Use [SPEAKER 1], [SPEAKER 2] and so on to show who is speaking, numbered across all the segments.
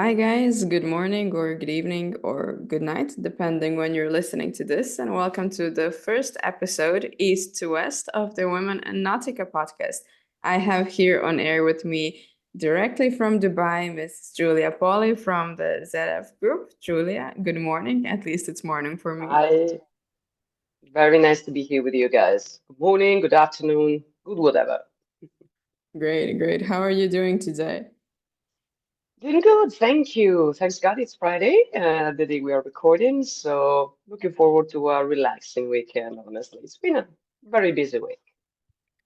[SPEAKER 1] Hi, guys. Good morning, or good evening, or good night, depending when you're listening to this. And welcome to the first episode, East to West, of the Women in Nautica podcast. I have here on air with me, directly from Dubai, Miss Giulia Polli from the ZF Group. Julia, good morning. At least it's morning for me.
[SPEAKER 2] Hi, very nice to be here with you guys. Good morning, good afternoon, good whatever.
[SPEAKER 1] Great, great. How are you doing today?
[SPEAKER 2] Doing good, thank you. Thanks God, it's Friday, the day we are recording. So looking forward to a relaxing weekend, honestly. It's been a very busy week.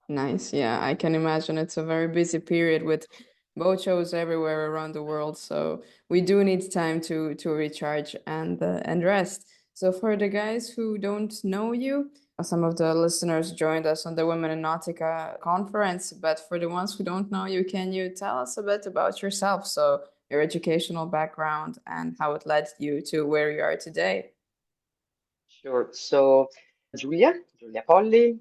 [SPEAKER 1] Nice. Yeah, I can imagine it's a very busy period with boat shows everywhere around the world. So we do need time to recharge and rest. So for the guys who don't know you, some of the listeners joined us on the Women in Nautica conference, but for the ones who don't know you, can you tell us a bit about yourself? So your educational background and how it led you to where you are today.
[SPEAKER 2] Sure. So, Giulia Polli,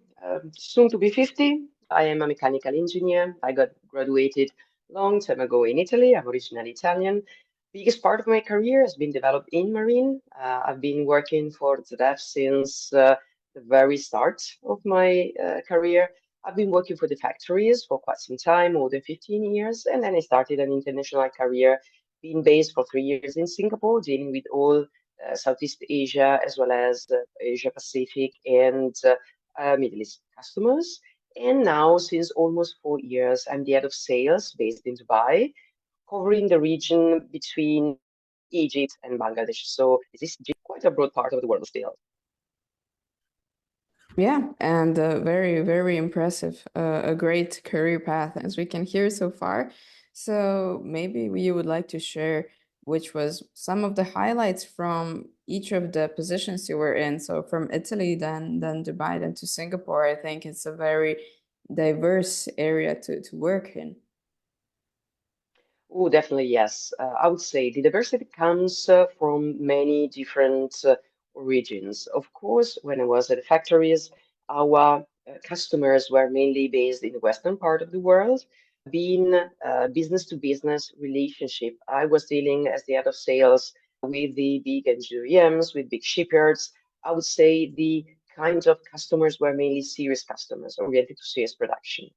[SPEAKER 2] soon to be 50. I am a mechanical engineer. I got graduated long time ago in Italy. I'm originally Italian. Biggest part of my career has been developed in marine. I've been working for ZF since the very start of my career. I've been working for the factories for quite some time, more than 15 years, and then I started an international career, being based for 3 years in Singapore, dealing with all Southeast Asia as well as Asia Pacific and Middle East customers. And now, since almost 4 years, I'm the head of sales based in Dubai, covering the region between Egypt and Bangladesh. So this is quite a broad part of the world still.
[SPEAKER 1] Yeah, and very, very impressive. A great career path as we can hear so far. So maybe you would like to share which was some of the highlights from each of the positions you were in. So from Italy, then Dubai, then to Singapore. I think it's a very diverse area to work in.
[SPEAKER 2] Oh, definitely, yes. I would say the diversity comes from many different origins. Of course, when I was at the factories, our customers were mainly based in the western part of the world. Being business to business relationship, I was dealing as the head of sales with the big NGOEMs, with big shipyards. I would say the kind of customers were mainly serious customers oriented to serious production.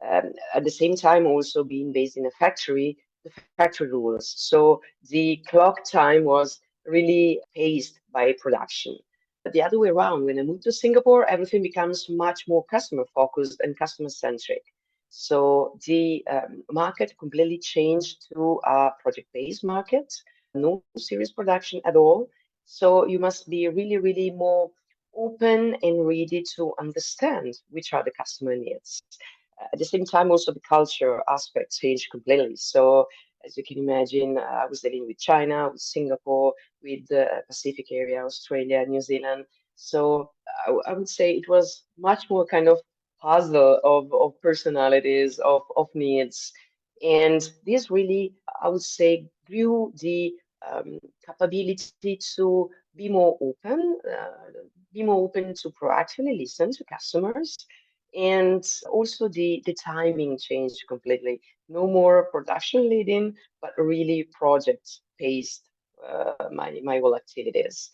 [SPEAKER 2] At the same time, also being based in a factory, the factory rules. So the clock time was really paced by production. But the other way around, when I moved to Singapore, everything becomes much more customer focused and customer centric. So the market completely changed to a project-based market, no serious production at all. So you must be really, really more open and ready to understand which are the customer needs. At the same time, also the culture aspect changed completely. So, as you can imagine, I was dealing with China, with Singapore, with the Pacific area, Australia, New Zealand. So, I would say it was much more kind of puzzle of personalities, of needs. And this really, I would say, grew the capability to be more open to proactively listen to customers, and also the timing changed completely. No more production leading, but really project based my whole activities.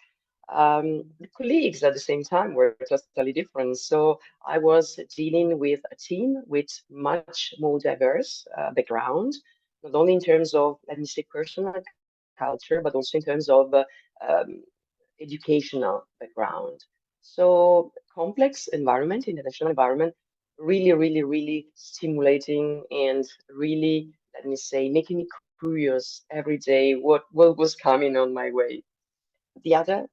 [SPEAKER 2] The colleagues at the same time were totally different. So I was dealing with a team with much more diverse background, not only in terms of, let me say, personal culture, but also in terms of um, educational background. So complex environment, international environment, really, really, really stimulating and really, let me say, making me curious every day what was coming on my way. The other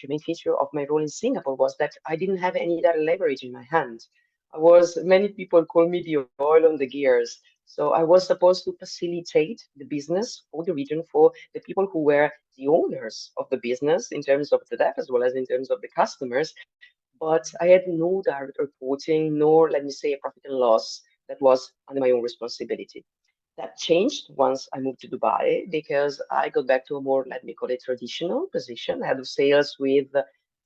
[SPEAKER 2] main feature of my role in Singapore was that I didn't have any other leverage in my hand. Many people call me the oil on the gears. So I was supposed to facilitate the business for the region for the people who were the owners of the business in terms of the debt as well as in terms of the customers. But I had no direct reporting, nor, let me say, a profit and loss that was under my own responsibility. That changed once I moved to Dubai because I got back to a more, let me call it, traditional position, head of sales with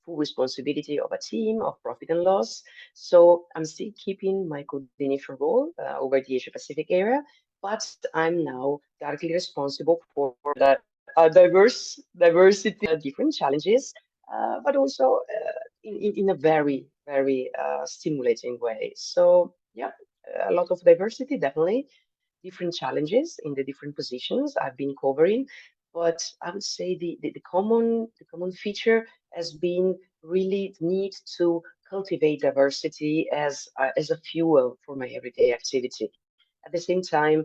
[SPEAKER 2] full responsibility of a team of profit and loss. So I'm still keeping my coordination role over the Asia Pacific area, but I'm now directly responsible for that diversity, different challenges, but also in a very, very stimulating way. So, yeah, a lot of diversity, definitely, different challenges in the different positions I've been covering. But I would say the common feature has been really the need to cultivate diversity as a fuel for my everyday activity. At the same time,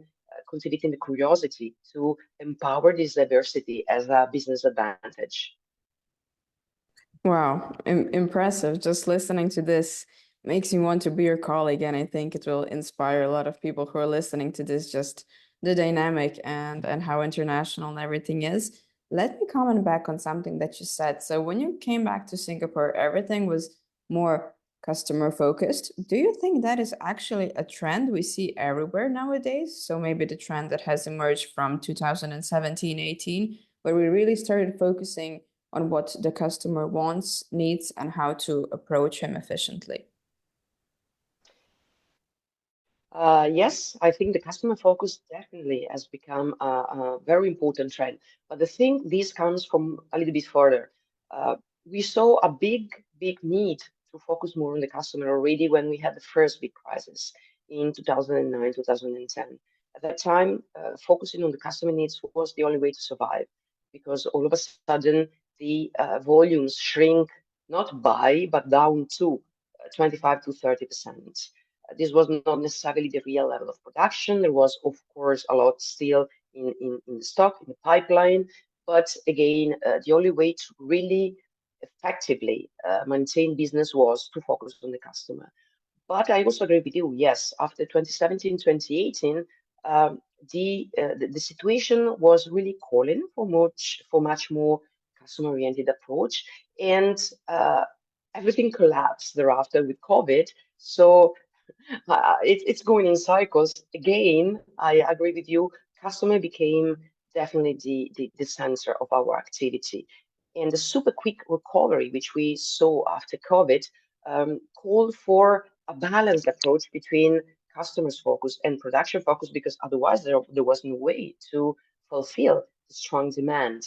[SPEAKER 2] cultivating the curiosity to empower this diversity as a business advantage.
[SPEAKER 1] Wow, impressive. Just listening to this makes me want to be your colleague, and I think it will inspire a lot of people who are listening to this, just the dynamic and how international and everything is. Let me comment back on something that you said. So when you came back to Singapore, everything was more customer focused. Do you think that is actually a trend we see everywhere nowadays? So maybe the trend that has emerged from 2017, 18, where we really started focusing on what the customer wants, needs, and how to approach him efficiently.
[SPEAKER 2] Yes, I think the customer focus definitely has become a very important trend. But the thing, this comes from a little bit further. Uh, we saw a big need to focus more on the customer already when we had the first big crisis in 2009, 2010. At that time, focusing on the customer needs was the only way to survive because all of a sudden the volumes shrink not by, but down to 25 to 30%. This was not necessarily the real level of production. There was, of course, a lot still in the stock, in the pipeline. But again, the only way to really effectively maintain business was to focus on the customer. But I also agree with you. Yes, after 2017, 2018, the situation was really calling for much more customer-oriented approach, and everything collapsed thereafter with COVID. So it's going in cycles. Again, I agree with you. Customer became definitely the center of our activity. And the super quick recovery, which we saw after COVID, called for a balanced approach between customers focus and production focus, because otherwise there was no way to fulfill the strong demand.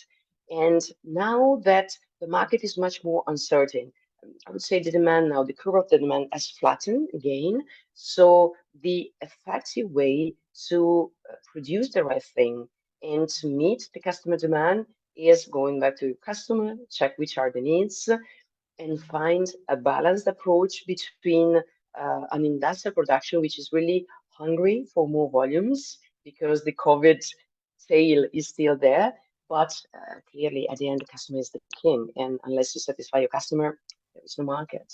[SPEAKER 2] And now that the market is much more uncertain, I would say the demand now, the curve of the demand has flattened again. So the effective way to produce the right thing and to meet the customer demand is going back to your customer, check which are the needs, and find a balanced approach between an industrial production, which is really hungry for more volumes because the COVID tail is still there. But clearly, at the end, the customer is the king. And unless you satisfy your customer, there is no market.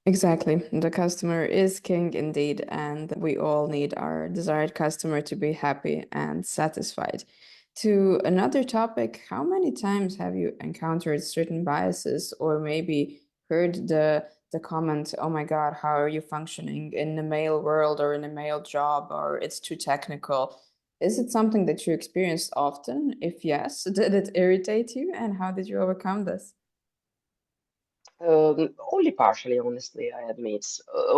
[SPEAKER 1] Exactly. The customer is king indeed, and we all need our desired customer to be happy and satisfied. To another topic, how many times have you encountered certain biases or maybe heard the comment, "Oh my God, how are you functioning in the male world or in a male job or it's too technical?" Is it something that you experienced often? If yes, did it irritate you and how did you overcome this?
[SPEAKER 2] Only partially, honestly, I admit.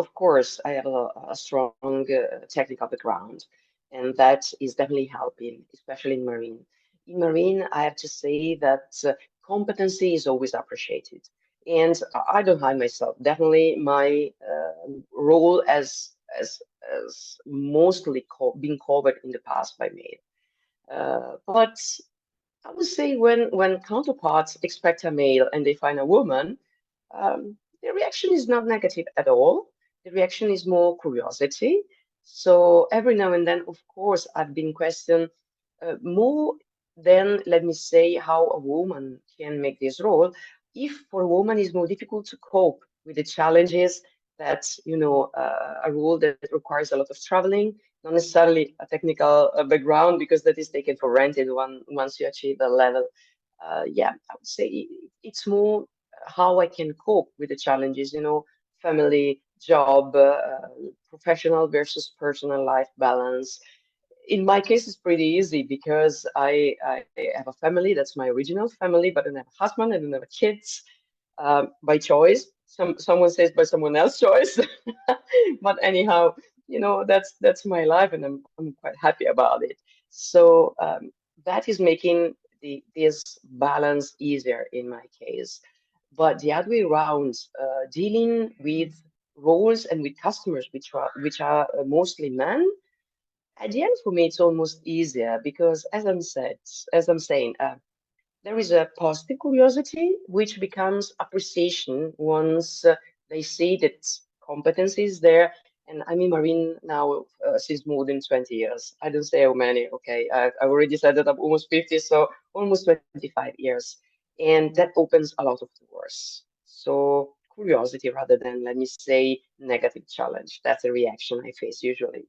[SPEAKER 2] Of course, I have a strong technical background, and that is definitely helping, especially in marine. In marine, I have to say that competency is always appreciated. And I don't hide myself. Definitely, my role as mostly co being covered in the past by male. But I would say when counterparts expect a male and they find a woman, the reaction is not negative at all. The reaction is more curiosity. So every now and then, of course, I've been questioned more than, let me say, how a woman can make this role. If for a woman it's more difficult to cope with the challenges that, a role that requires a lot of traveling, not necessarily a technical background, because that is taken for granted once you achieve a level. Yeah, I would say it's more how I can cope with the challenges, family, job, professional versus personal life balance. In my case, it's pretty easy because I have a family, that's my original family, but I don't have a husband, I don't have kids by choice. Someone says by someone else's choice. But anyhow, that's my life, and I'm quite happy about it. So that is making this balance easier in my case. But the other way around, dealing with roles and with customers which are mostly men, at the end for me it's almost easier because as I'm saying, there is a positive curiosity which becomes appreciation once they see that competence is there. And I'm in Marine now since more than 20 years. I don't say how many, okay. I've already said that I'm almost 50, so almost 25 years. And that opens a lot of doors. So curiosity rather than, let me say, negative challenge. That's a reaction I face usually.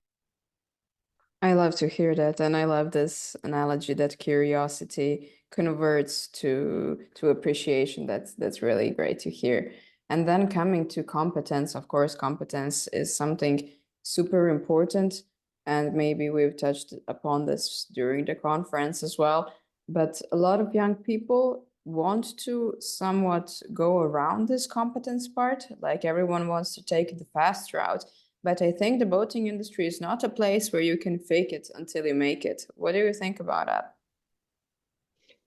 [SPEAKER 1] I love to hear that, and I love this analogy that curiosity converts to appreciation. That's really great to hear. And then coming to competence, of course, competence is something super important, and maybe we've touched upon this during the conference as well. But a lot of young people want to somewhat go around this competence part, like everyone wants to take the fast route. But I think the boating industry is not a place where you can fake it until you make it. What do you think about that?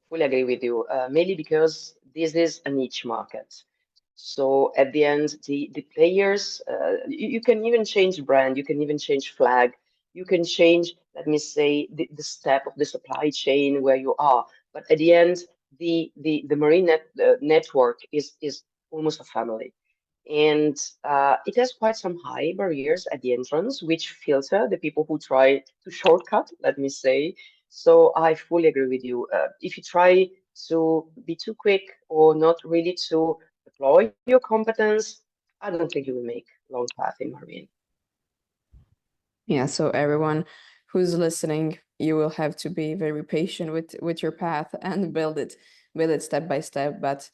[SPEAKER 2] Fully agree with you, mainly because this is a niche market. So at the end, the players, you can even change brand, you can even change flag, you can change, let me say, the step of the supply chain where you are. But at the end, the marine network is almost a family. And it has quite some high barriers at the entrance, which filter the people who try to shortcut, let me say. So I fully agree with you. If you try to be too quick or not really to deploy your competence, I don't think you will make long path in marine.
[SPEAKER 1] Yeah, so everyone who's listening, you will have to be very patient with your path and build it step by step. But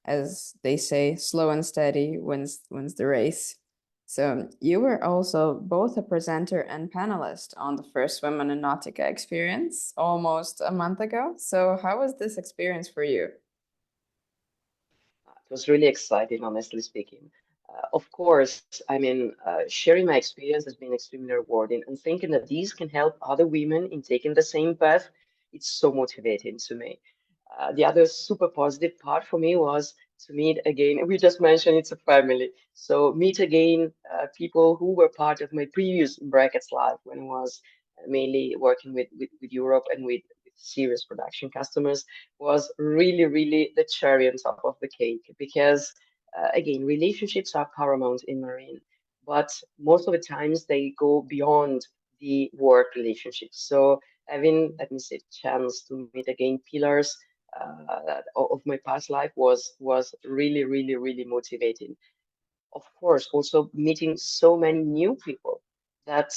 [SPEAKER 1] as they say, slow and steady wins the race. So you were also both a presenter and panelist on the first Women in Nautica experience almost a month ago. So how was this experience for you?
[SPEAKER 2] It was really exciting, honestly speaking. Of course, I mean, sharing my experience has been extremely rewarding, and thinking that these can help other women in taking the same path, it's so motivating to me. The other super positive part for me was to meet again. We just mentioned it's a family, so meet again people who were part of my previous brackets life when I was mainly working with Europe and with serious production customers was really the cherry on top of the cake because again relationships are paramount in marine, but most of the times they go beyond the work relationships. So having, let me say, chance to meet again pillars of my past life was really motivating. Of course, also meeting so many new people that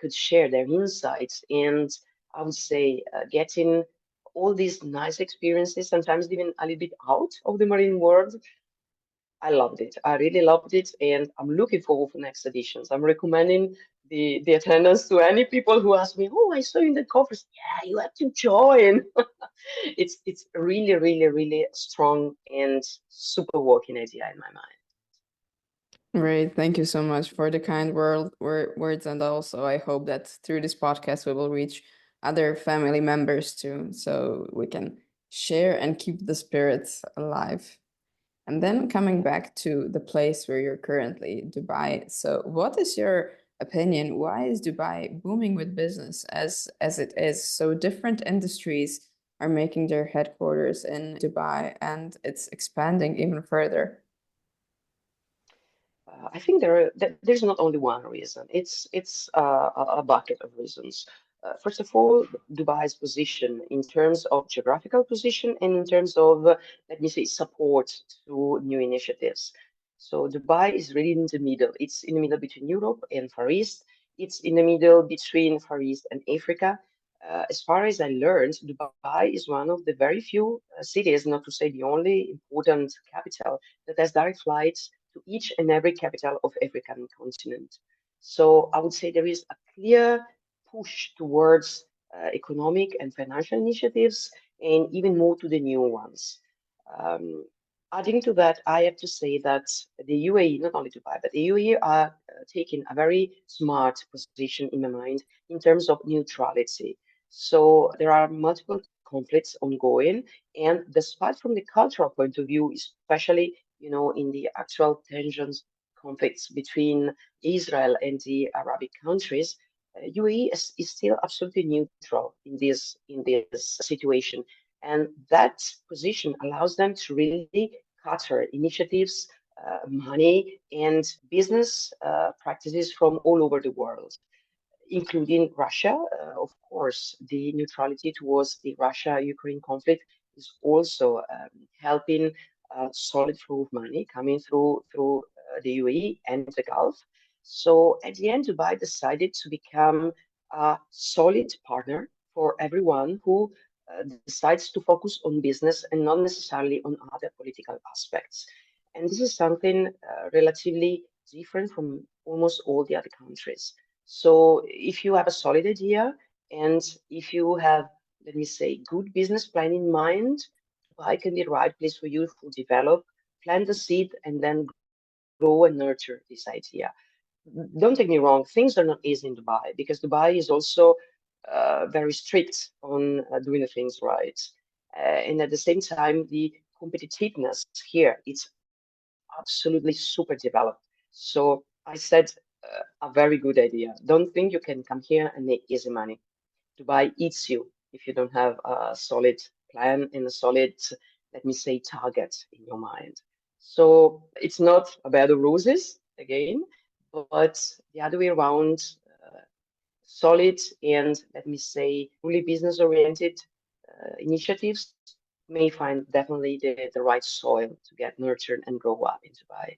[SPEAKER 2] could share their insights and I would say getting all these nice experiences, sometimes even a little bit out of the marine world. I loved it. I really loved it, and I'm looking forward for next editions. I'm recommending the attendance to any people who ask me, "Oh, I saw you in the conference." Yeah, you have to join. It's really strong and super working idea in my mind.
[SPEAKER 1] Great. Thank you so much for the kind words. And also, I hope that through this podcast, we will reach other family members too, so we can share and keep the spirits alive. And then coming back to the place where you're currently, Dubai. So, what is your opinion? Why is Dubai booming with business as it is? So, different industries are making their headquarters in Dubai, and it's expanding even further.
[SPEAKER 2] I think there's not only one reason. It's a bucket of reasons. First of all, Dubai's position in terms of geographical position and in terms of, let me say, support to new initiatives. So Dubai is really in the middle. It's in the middle between Europe and Far East. It's in the middle between Far East and Africa. As far as I learned, Dubai is one of the very few cities, not to say the only important capital, that has direct flights to each and every capital of African continent. So I would say there is a clear push towards economic and financial initiatives and even more to the new ones. Um, Adding to that, I have to say that the UAE, not only Dubai, but the UAE are taken a very smart position in my mind in terms of neutrality. So there are multiple conflicts ongoing, and despite from the cultural point of view, especially in the actual tensions, conflicts between Israel and the Arabic countries, UAE is still absolutely neutral in this situation, and that position allows them to really cater initiatives, money, and business practices from all over the world, including Russia. Of course, the neutrality towards the Russia-Ukraine conflict is also helping solid flow of money coming through the UAE and the Gulf. So at the end, Dubai decided to become a solid partner for everyone who decides to focus on business and not necessarily on other political aspects. And this is something relatively different from almost all the other countries. So if you have a solid idea and if you have, let me say, good business plan in mind, Dubai can be the right place for you to develop, plant the seed, and then grow and nurture this idea. Don't take me wrong, things are not easy in Dubai because Dubai is also very strict on doing the things right. And at the same time, the competitiveness here is absolutely super developed. So I said a very good idea. Don't think you can come here and make easy money. Dubai eats you if you don't have a solid plan and a solid, let me say, target in your mind. So it's not about the roses again, but the other way around, solid and, let me say, truly business oriented initiatives may find definitely the right soil to get nurtured and grow up in Dubai.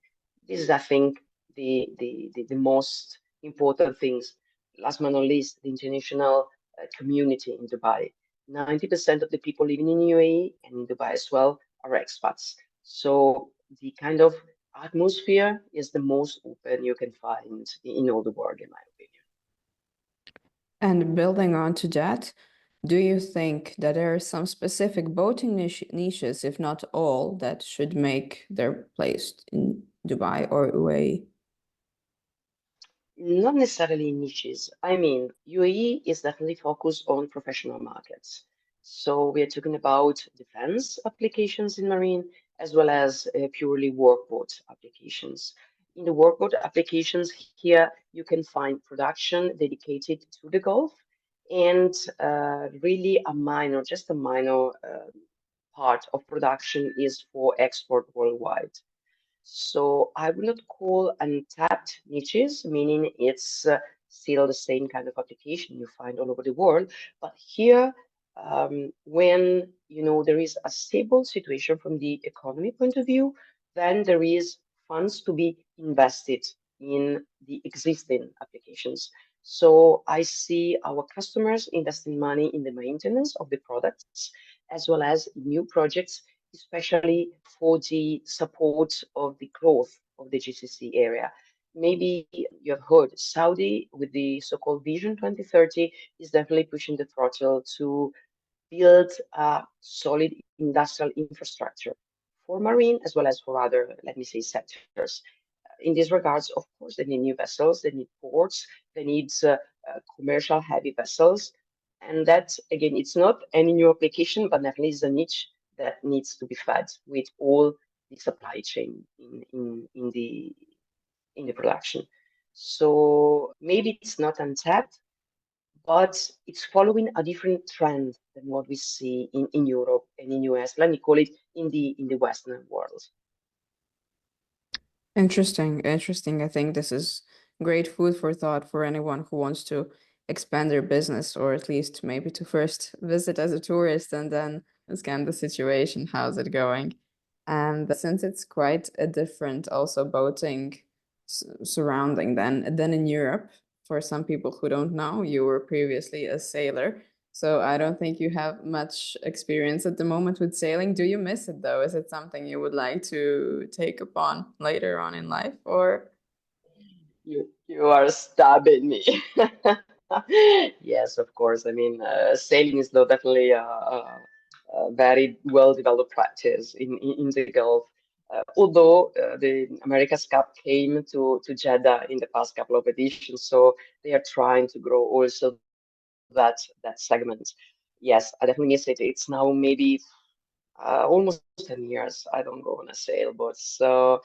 [SPEAKER 2] This is, I think, the most important things. Last but not least, the international community in Dubai. 90% of the people living in UAE and in Dubai as well are expats. So the kind of atmosphere is the most open you can find in all the world, in my opinion.
[SPEAKER 1] And building on to that, do you think that there are some specific boating niches, if not all, that should make their place in Dubai or UAE?
[SPEAKER 2] Not necessarily niches. I mean, UAE is definitely focused on professional markets. So we are talking about defense applications in marine as well as purely workboat applications. In the workboat applications here, you can find production dedicated to the Gulf and really just a minor part of production is for export worldwide. So I would not call untapped niches, meaning it's still the same kind of application you find all over the world. But here, when there is a stable situation from the economy point of view, then there is funds to be invested in the existing applications. So I see our customers investing money in the maintenance of the products as well as new projects, especially for the support of the growth of the GCC area. Maybe you have heard Saudi with the so-called Vision 2030 is definitely pushing the throttle to build a solid industrial infrastructure for marine as well as for other, let me say, sectors. In these regards, of course, they need new vessels, they need ports, they need commercial heavy vessels. And that, again, it's not any new application, but definitely is a niche that needs to be fed with all the supply chain in the production. So maybe it's not untapped, but it's following a different trend than what we see in Europe and in US. Let me call it in the Western world.
[SPEAKER 1] Interesting, interesting. I think this is great food for thought for anyone who wants to expand their business, or at least maybe to first visit as a tourist and then scan the situation. How's it going? And since it's quite a different also boating surrounding than in Europe, for some people who don't know, you were previously a sailor. So I don't think you have much experience at the moment with sailing. Do you miss it though? Is it something you would like to take upon later on in life, or?
[SPEAKER 2] You are stabbing me. Yes, of course. I mean, sailing is definitely a very well developed practice in the Gulf. although the America's Cup came to Jeddah in the past couple of editions, so they are trying to grow also that segment. Yes, I definitely miss it. It's now maybe almost 10 years I don't go on a sailboat. So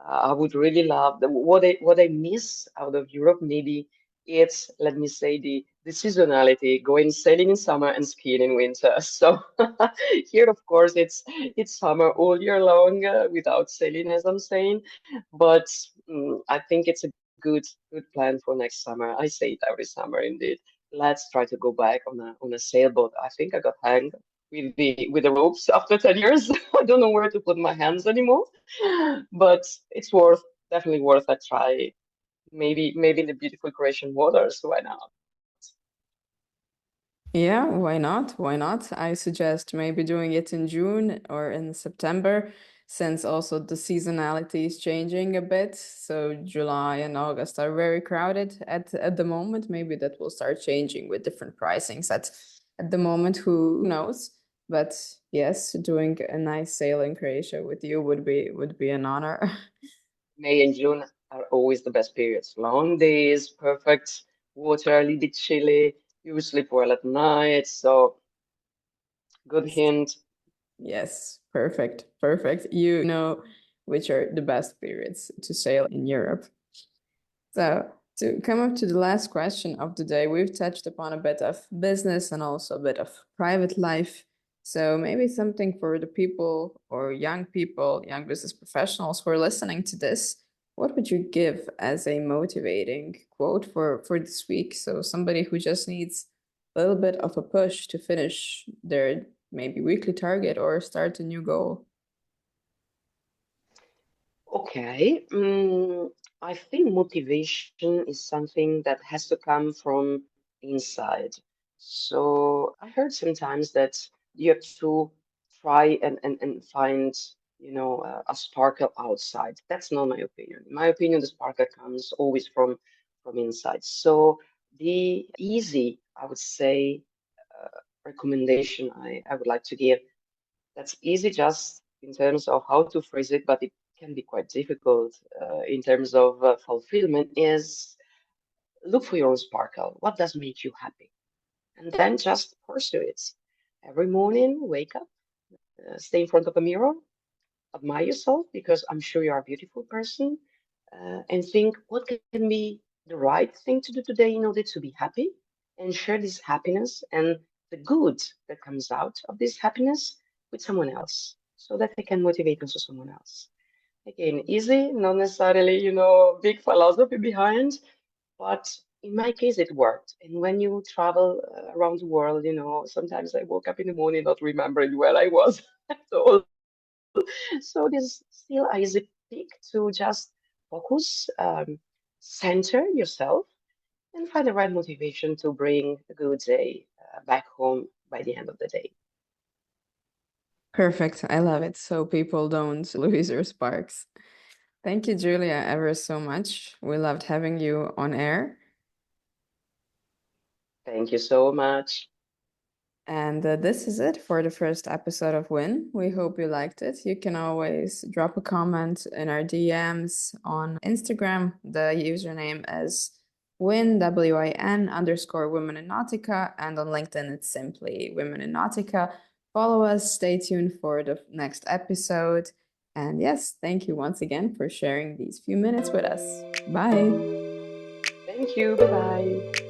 [SPEAKER 2] I would really love what I miss out of Europe. Maybe it's, let me say, the seasonality, going sailing in summer and skiing in winter. So here, of course, it's summer all year long without sailing, as I'm saying. But I think it's a good plan for next summer. I say it every summer, indeed. Let's try to go back on a sailboat. I think I got hanged with the ropes after 10 years. I don't know where to put my hands anymore, but it's definitely worth a try. Maybe in the beautiful Croatian waters. Why not?
[SPEAKER 1] Yeah, why not? Why not? I suggest maybe doing it in June or in September, since also the seasonality is changing a bit. So July and August are very crowded at the moment. Maybe that will start changing with different pricings at the moment, who knows? But yes, doing a nice sail in Croatia with you would be an honor.
[SPEAKER 2] May and June are always the best periods. Long days, perfect water, a little bit chilly. You sleep well at night. So good hint.
[SPEAKER 1] Yes, perfect, perfect. You know which are the best periods to sail in Europe. So, to come up to the last question of the day, we've touched upon a bit of business and also a bit of private life. So, maybe something for the people, young business professionals who are listening to this. What would you give as a motivating quote for this week? So, somebody who just needs a little bit of a push to finish their maybe weekly target or start a new goal.
[SPEAKER 2] Okay, I think motivation is something that has to come from inside. So I heard sometimes that you have to try and find, a sparkle outside. That's not my opinion. In my opinion, the sparkle comes always from inside. So the easy, I would say, recommendation I would like to give, that's easy just in terms of how to phrase it, but it can be quite difficult in terms of fulfillment is look for your own sparkle. What does make you happy? And then just pursue it. Every morning, wake up, stay in front of a mirror, admire yourself because I'm sure you are a beautiful person, and think what can be the right thing to do today in order to be happy and share this happiness and the good that comes out of this happiness with someone else so that they can motivate also someone else. Again, easy, not necessarily, big philosophy behind, but in my case, it worked. And when you travel around the world, sometimes I woke up in the morning not remembering where I was at all. So there's still a easy pick to just focus, center yourself, and find the right motivation to bring a good day back home by the end of the day.
[SPEAKER 1] Perfect. I love it. So people don't lose their sparks. Thank you, Julia, ever so much. We loved having you on air.
[SPEAKER 2] Thank you so much.
[SPEAKER 1] And this is it for the first episode of Win. We hope you liked it. You can always drop a comment in our DMs on Instagram. The username is WIN Women in Nautica. And on LinkedIn, it's simply Women in Nautica. Follow us. Stay tuned for the next episode. And yes, thank you once again for sharing these few minutes with us. Bye.
[SPEAKER 2] Thank you. Bye bye.